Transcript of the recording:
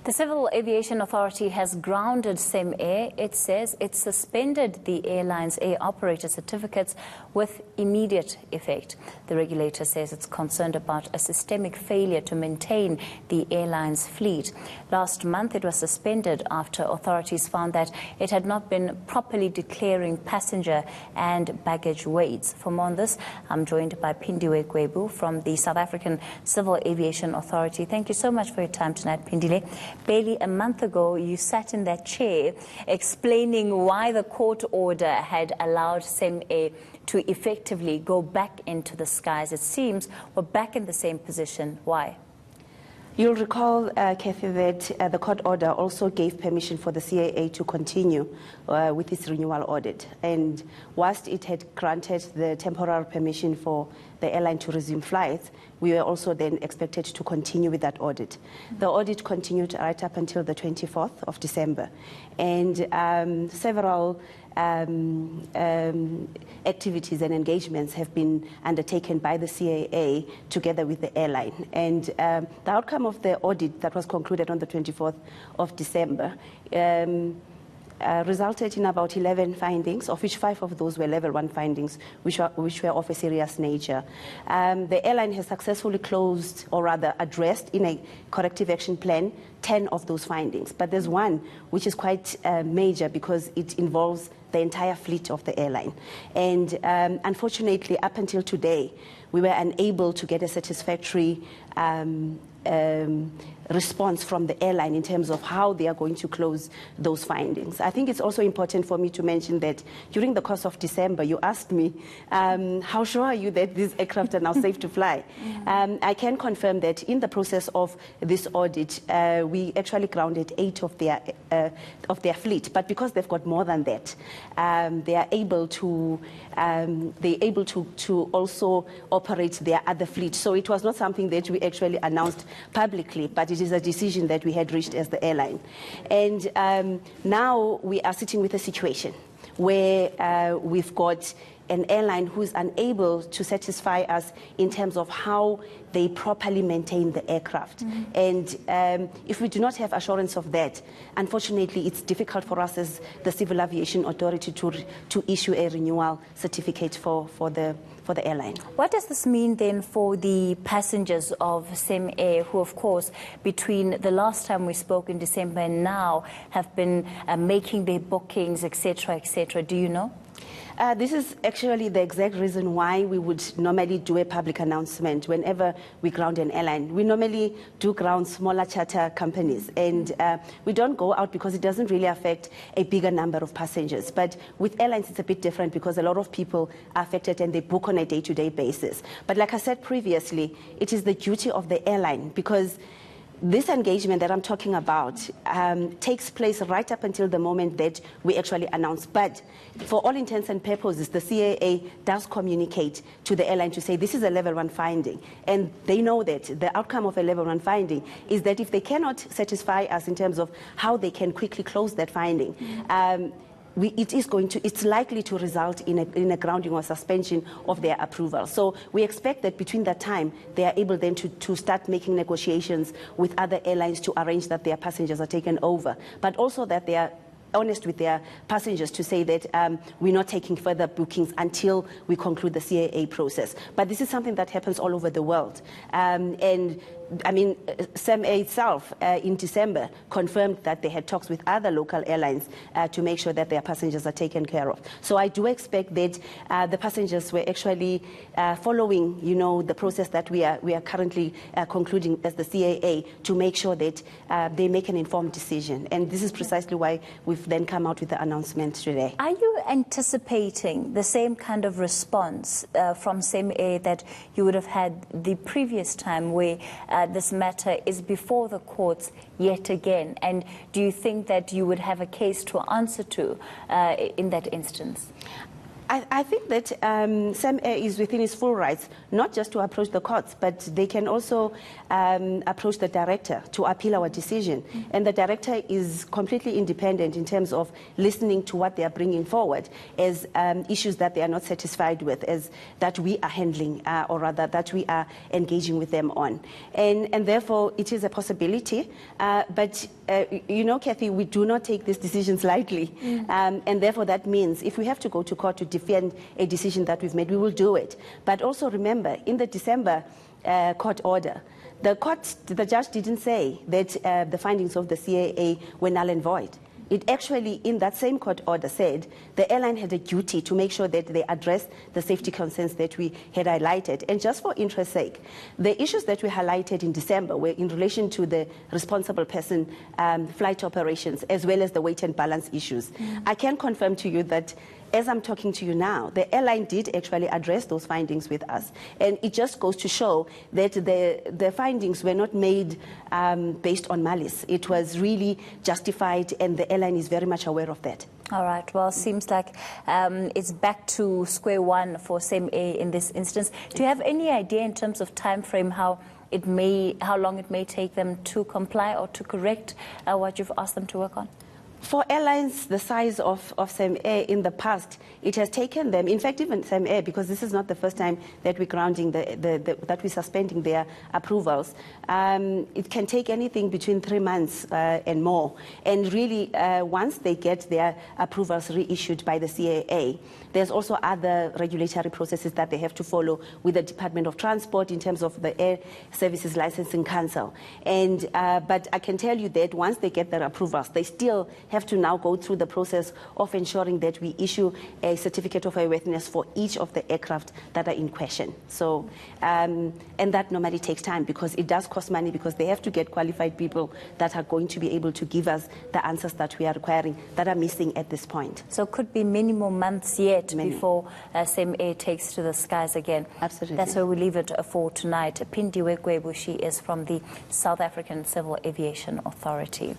The Civil Aviation Authority has grounded Cemair. It says it suspended the airline's air operator certificates with immediate effect. The regulator says it's concerned about a systemic failure to maintain the airline's fleet. Last month, it was suspended after authorities found that it had not been properly declaring passenger and baggage weights. For more on this, I'm joined by Pindiwe Gwebu from the South African Civil Aviation Authority. Thank you so much for your time tonight, Pindiwe. Barely a month ago, you sat in that chair explaining why the court order had allowed Cemair to effectively go back into the skies. It seems we're back in the same position. Why? You'll recall, Kathy, that the court order also gave permission for the CAA to continue with its renewal audit. And whilst it had granted the temporary permission for the airline to resume flights, we were also then expected to continue with that audit. The audit continued right up until the 24th of December. And several activities and engagements have been undertaken by the CAA together with the airline. And the outcome of the audit that was concluded on the 24th of December resulted in about 11 findings, of which 5 of those were level 1 findings, which were of a serious nature. The airline has successfully closed, or rather addressed in a corrective action plan, 10 of those findings. But there's one which is quite major because it involves the entire fleet of the airline. And unfortunately, up until today, we were unable to get a satisfactory response from the airline in terms of how they are going to close those findings. I think it's also important for me to mention that during the course of December, you asked me, how sure are you that these aircraft are now safe to fly? I can confirm that in the process of this audit, we actually grounded 8 of their fleet. But because they've got more than that, they are able to also operate their other fleet. So it was not something that we actually announced publicly, but it is a decision that we had reached as the airline. And now we are sitting with a situation where we've got an airline who is unable to satisfy us in terms of how they properly maintain the aircraft. And if we do not have assurance of that, unfortunately, it's difficult for us as the Civil Aviation Authority to issue a renewal certificate for the airline. What does this mean then for the passengers of Cemair, who, of course, between the last time we spoke in December and now have been making their bookings, etc., etc.? Do you know? This is actually the exact reason why we would normally do a public announcement whenever we ground an airline. We normally do ground smaller charter companies, and we don't go out because it doesn't really affect a bigger number of passengers. But with airlines, it's a bit different because a lot of people are affected and they book on a day-to-day basis. But like I said previously, it is the duty of the airline, because this engagement that I'm talking about takes place right up until the moment that we actually announce. But for all intents and purposes, the CAA does communicate to the airline to say this is a level 1 finding. And they know that the outcome of a level 1 finding is that if they cannot satisfy us in terms of how they can quickly close that finding, it's likely to result in a grounding or suspension of their approval. So we expect that between that time, they are able then to start making negotiations with other airlines to arrange that their passengers are taken over, but also that they are honest with their passengers to say that we're not taking further bookings until we conclude the CAA process. But this is something that happens all over the world. And I mean, Cemair itself in December confirmed that they had talks with other local airlines to make sure that their passengers are taken care of. So I do expect that the passengers were actually following, the process that we are currently concluding as the CAA to make sure that they make an informed decision. And this is precisely why we've then come out with the announcement today. Are you anticipating the same kind of response from Cemair that you would have had the previous time where this matter is before the courts yet again? And do you think that you would have a case to answer to in that instance? I think that Cemair is within its full rights, not just to approach the courts, but they can also approach the director to appeal our decision. And the director is completely independent in terms of listening to what they are bringing forward as issues that they are not satisfied with, as that we are handling, or rather that we are engaging with them on. And therefore, it is a possibility. But, you know, Kathy, we do not take these decisions lightly. And therefore, that means if we have to go to court to defend a decision that we've made, we will do it. But also remember, in the December court order, the judge didn't say that the findings of the CAA were null and void. It actually, in that same court order, said the airline had a duty to make sure that they addressed the safety concerns that we had highlighted. And just for interest's sake, the issues that we highlighted in December were in relation to the responsible person flight operations, as well as the weight and balance issues. I can confirm to you that as I'm talking to you now, the airline did actually address those findings with us. And it just goes to show that the findings were not made based on malice. It was really justified, and the airline is very much aware of that. All right. Well, seems like it's back to square one for Cemair in this instance. Do you have any idea in terms of time frame how long it may take them to comply or to correct what you've asked them to work on? For airlines the size of Cemair in the past, it has taken them, in fact, even Cemair, because this is not the first time that we're grounding that we're suspending their approvals. It can take anything between 3 months and more. And really, once they get their approvals reissued by the CAA, there's also other regulatory processes that they have to follow with the Department of Transport in terms of the Air Services Licensing Council. And but I can tell you that once they get their approvals, they still have to now go through the process of ensuring that we issue a certificate of airworthiness for each of the aircraft that are in question. So, and that normally takes time because it does cost money, because they have to get qualified people that are going to be able to give us the answers that we are requiring that are missing at this point. So it could be many more months yet before Cemair takes to the skies again. Absolutely. That's where we leave it for tonight. Pindiwe Gwebu, she is from the South African Civil Aviation Authority.